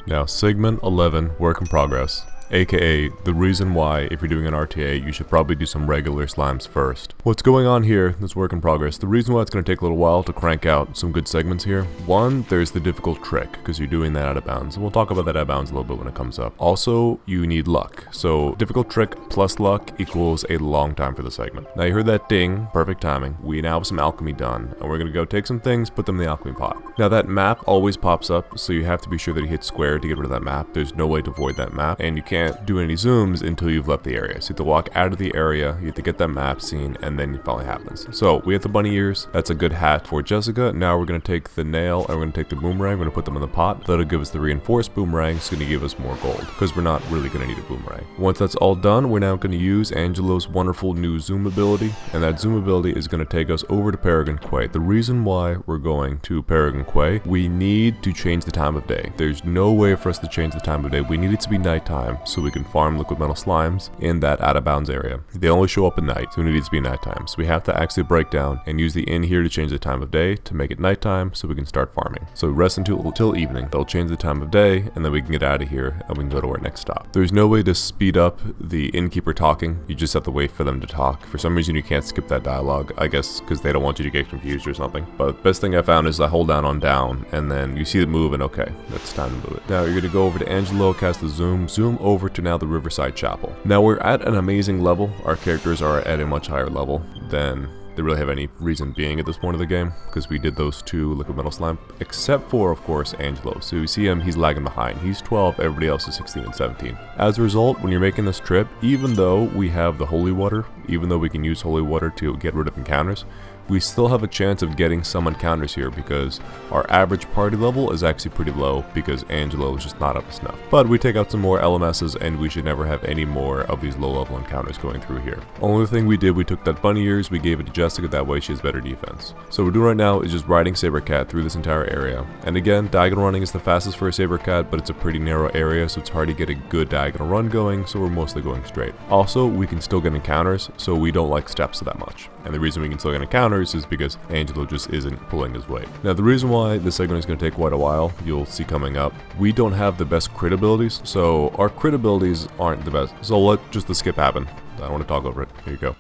Now, segment 11, work in progress, aka the reason why, if you're doing an RTA, you should probably do some regular slimes first. What's going on here, this work in progress, the reason why it's going to take a little while to crank out some good segments here, one, there's the difficult trick, because you're doing that out of bounds, and we'll talk about that out of bounds a little bit when it comes up. Also, you need luck, so difficult trick plus luck equals a long time for the segment. Now you heard that ding, perfect timing, we now have some alchemy done, and we're going to go take some things, put them in the alchemy pot. Now that map always pops up, so you have to be sure that you hit square to get rid of that map. There's no way to avoid that map, and you can't do any zooms until you've left the area. So you have to walk out of the area, you have to get that map seen, and then it finally happens. So we have the bunny ears, that's a good hat for Jessica. Now we're going to take the nail, and we're going to take the boomerang, we're going to put them in the pot. That'll give us the reinforced boomerang, it's going to give us more gold, because we're not really going to need a boomerang. Once that's all done, we're now going to use Angelo's wonderful new zoom ability, and that zoom ability is going to take us over to Paragon Quay. The reason why we're going to Paragon Quay, we need to change the time of day. There's no way for us to change the time of day. We need it to be nighttime so we can farm liquid metal slimes in that out of bounds area. They only show up at night, so we need it to be nighttime. So we have to actually break down and use the in here to change the time of day to make it nighttime so we can start farming. So we rest until evening. They'll change the time of day and then we can get out of here and we can go to our next stop. There's no way to speed up the innkeeper talking. You just have to wait for them to talk. For some reason you can't skip that dialogue, I guess because they don't want you to get confused or something. But best thing I found is I hold down on down and then you see it move and okay, that's time to move it. Now you're going to go over to Angelo, cast the zoom over to now the Riverside Chapel. Now we're at an amazing level. Our characters are at a much higher level than they really have any reason being at this point of the game, because we did those two liquid metal slime, except for, of course, Angelo. So you see him, he's lagging behind. He's 12, everybody else is 16 and 17. As a result, when you're making this trip, even though we have the holy water, even though we can use holy water to get rid of encounters, we still have a chance of getting some encounters here because our average party level is actually pretty low because Angelo is just not up to snuff. But we take out some more LMSs and we should never have any more of these low level encounters going through here. Only thing we did, we took that bunny ears, we gave it to Jessica, that way she has better defense. So what we're doing right now is just riding Sabercat through this entire area. And again, diagonal running is the fastest for a Sabercat, but it's a pretty narrow area, so it's hard to get a good diagonal run going, so we're mostly going straight. Also, we can still get encounters, so we don't like steps that much. And the reason we can still get encounters is because Angelo just isn't pulling his weight. Now the reason why this segment is going to take quite a while, you'll see coming up, we don't have the best crit abilities, so our crit abilities aren't the best. So let just the skip happen. I don't want to talk over it. Here you go.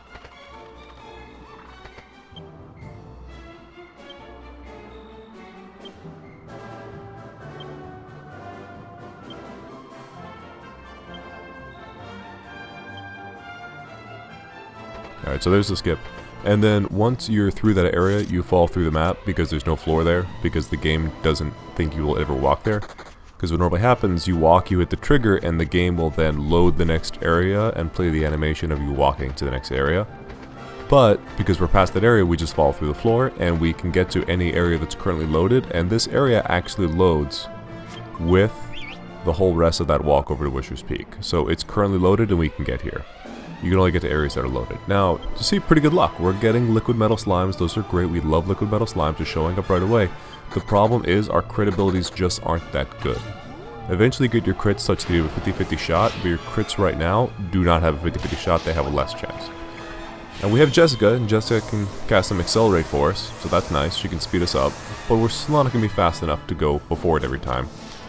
Alright, so there's the skip. And then once you're through that area, you fall through the map because there's no floor there, because the game doesn't think you will ever walk there. Because what normally happens, you walk, you hit the trigger, and the game will then load the next area and play the animation of you walking to the next area. But because we're past that area, we just fall through the floor, and we can get to any area that's currently loaded, and this area actually loads with the whole rest of that walk over to Wisher's Peak. So it's currently loaded and we can get here. You can only get to areas that are loaded. Now, to see pretty good luck. We're getting liquid metal slimes. Those are great. We love liquid metal slimes. Just showing up right away. The problem is our crit abilities just aren't that good. Eventually get your crits such that you have a 50-50 shot, but your crits right now do not have a 50-50 shot. They have a less chance. And we have Jessica, and Jessica can cast some accelerate for us, so that's nice. She can speed us up, but we're still not going to be fast enough to go before it every time.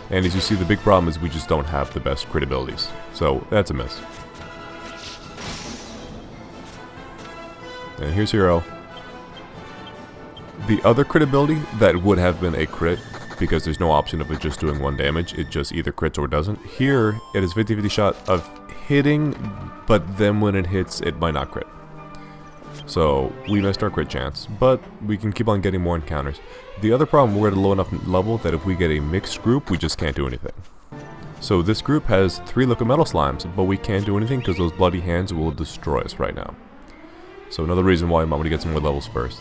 And as you see, the big problem is we just don't have the best crit abilities. So that's a miss. And here's Hero. The other crit ability that would have been a crit, because there's no option of it just doing 1 damage, it just either crits or doesn't. Here, it is 50-50 shot of hitting, but then when it hits, it might not crit. So we missed our crit chance, but we can keep on getting more encounters. The other problem, we're at a low enough level that if we get a mixed group, we just can't do anything. So this group has 3 liquid metal slimes, but we can't do anything because those bloody hands will destroy us right now. So another reason why I might want to get some more levels first.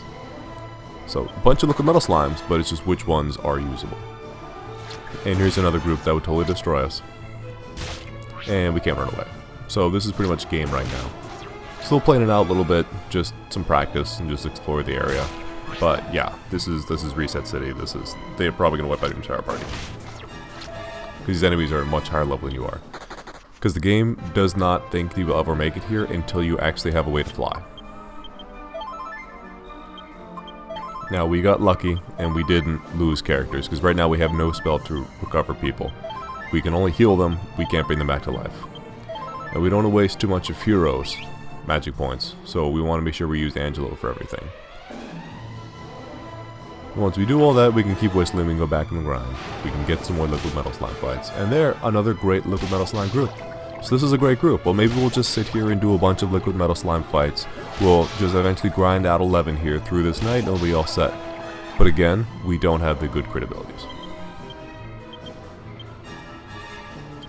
So a bunch of liquid metal slimes, but it's just which ones are usable. And here's another group that would totally destroy us. And we can't run away. So this is pretty much game right now. Still playing it out a little bit, just some practice and just explore the area. But yeah, this is Reset City. They're probably gonna wipe out your entire party. Because these enemies are at a much higher level than you are. Because the game does not think you will ever make it here until you actually have a way to fly. Now we got lucky and we didn't lose characters because right now we have no spell to recover people. We can only heal them, we can't bring them back to life. And we don't want to waste too much of Hero's magic points, so we want to make sure we use Angelo for everything. Once we do all that, we can keep whistling and go back in the grind. We can get some more Liquid Metal Slime fights, and they're another great Liquid Metal Slime group. So this is a great group. Well, maybe we'll just sit here and do a bunch of Liquid Metal Slime fights. We'll just eventually grind out 11 here through this night and it'll be all set. But again, we don't have the good crit abilities.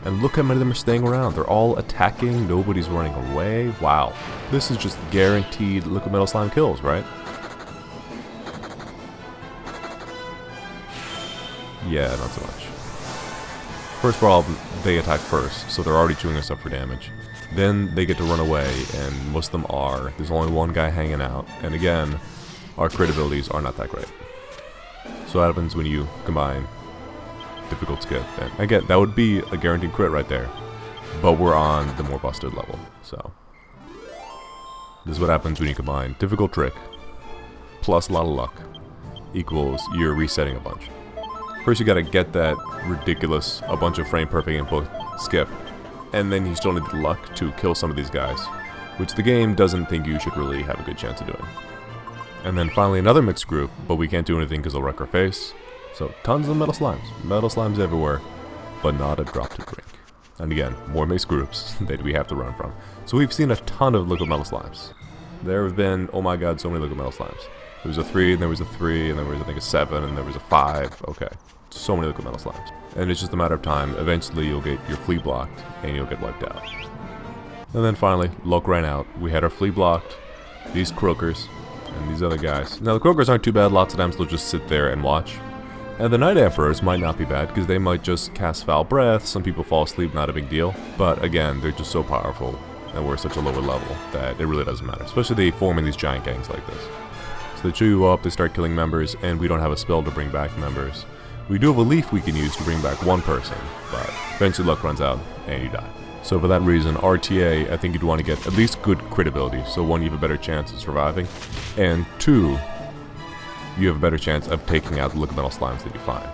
And look how many of them are staying around. They're all attacking, nobody's running away. Wow. This is just guaranteed Liquid Metal Slime kills, right? Yeah, not so much. First problem, they attack first, so they're already chewing us up for damage. Then they get to run away, and most of them are. There's only one guy hanging out, and again, our crit abilities are not that great. So what happens when you combine difficult skip? And again, that would be a guaranteed crit right there, but we're on the more busted level, so. This is what happens when you combine difficult trick plus a lot of luck equals you're resetting a bunch. First you gotta get that ridiculous, a bunch of frame perfect input skip, and then you still need the luck to kill some of these guys, which the game doesn't think you should really have a good chance of doing. And then finally another mixed group, but we can't do anything because they'll wreck our face. So tons of metal slimes everywhere, but not a drop to drink. And again, more mixed groups that we have to run from. So we've seen a ton of liquid metal slimes. There have been, oh my god, so many liquid metal slimes. There was a 3, and there was a 3, and there was I think a 7, and there was a 5. Okay, so many liquid metal slimes. And it's just a matter of time. Eventually you'll get your flea blocked, and you'll get wiped out. And then finally, luck ran out. We had our flea blocked, these croakers, and these other guys. Now the croakers aren't too bad, lots of times they'll just sit there and watch. And the Night Emperors might not be bad, because they might just cast Foul Breath, some people fall asleep, not a big deal. But again, they're just so powerful, and we're such a lower level, that it really doesn't matter. Especially they form in these giant gangs like this. So they chew you up, they start killing members, and we don't have a spell to bring back members. We do have a leaf we can use to bring back one person, but eventually luck runs out, and you die. So for that reason, RTA, I think you'd want to get at least good crit ability, so 1, you have a better chance of surviving, and 2, you have a better chance of taking out the liquid metal slimes that you find.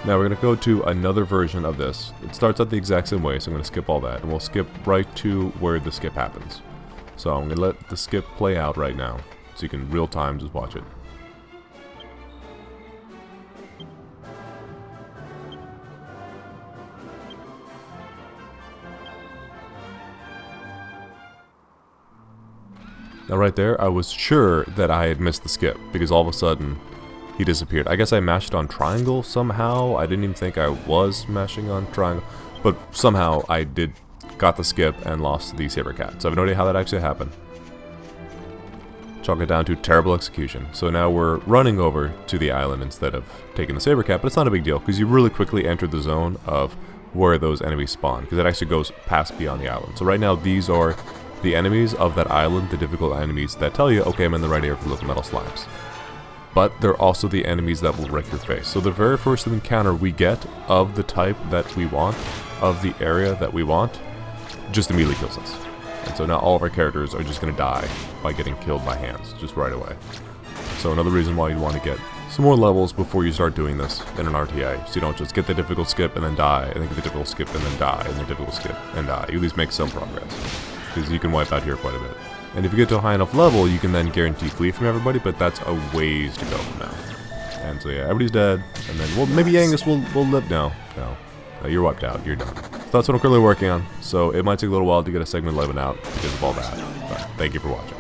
Now we're going to go to another version of this. It starts out the exact same way, so I'm going to skip all that, and we'll skip right to where the skip happens. So I'm going to let the skip play out right now, so you can real time just watch it. Now right there, I was sure that I had missed the skip, because all of a sudden, he disappeared. I guess I mashed on triangle somehow. I didn't even think I was mashing on triangle, but somehow I got the skip and lost the saber cat. So I have no idea how that actually happened. Chalk it down to terrible execution. So now we're running over to the island instead of taking the saber cat, but it's not a big deal, because you really quickly enter the zone of where those enemies spawn, because it actually goes past beyond the island. So right now, these are the enemies of that island, the difficult enemies that tell you, okay, I'm in the right area for liquid metal slimes. But they're also the enemies that will wreck your face. So the very first encounter we get of the type that we want, of the area that we want, just immediately kills us. And so now all of our characters are just going to die by getting killed by hands, just right away. So another reason why you want to get some more levels before you start doing this in an RTA, so you don't just get the difficult skip and then die, and then get the difficult skip and then die, and the difficult skip and die. You at least make some progress, because you can wipe out here quite a bit. And if you get to a high enough level, you can then guarantee flee from everybody, but that's a ways to go from now. And so yeah, everybody's dead, and then, well, maybe Angus will live now. No, you're wiped out, you're done. So that's what I'm currently working on, so it might take a little while to get a segment 11 out because of all that, but thank you for watching.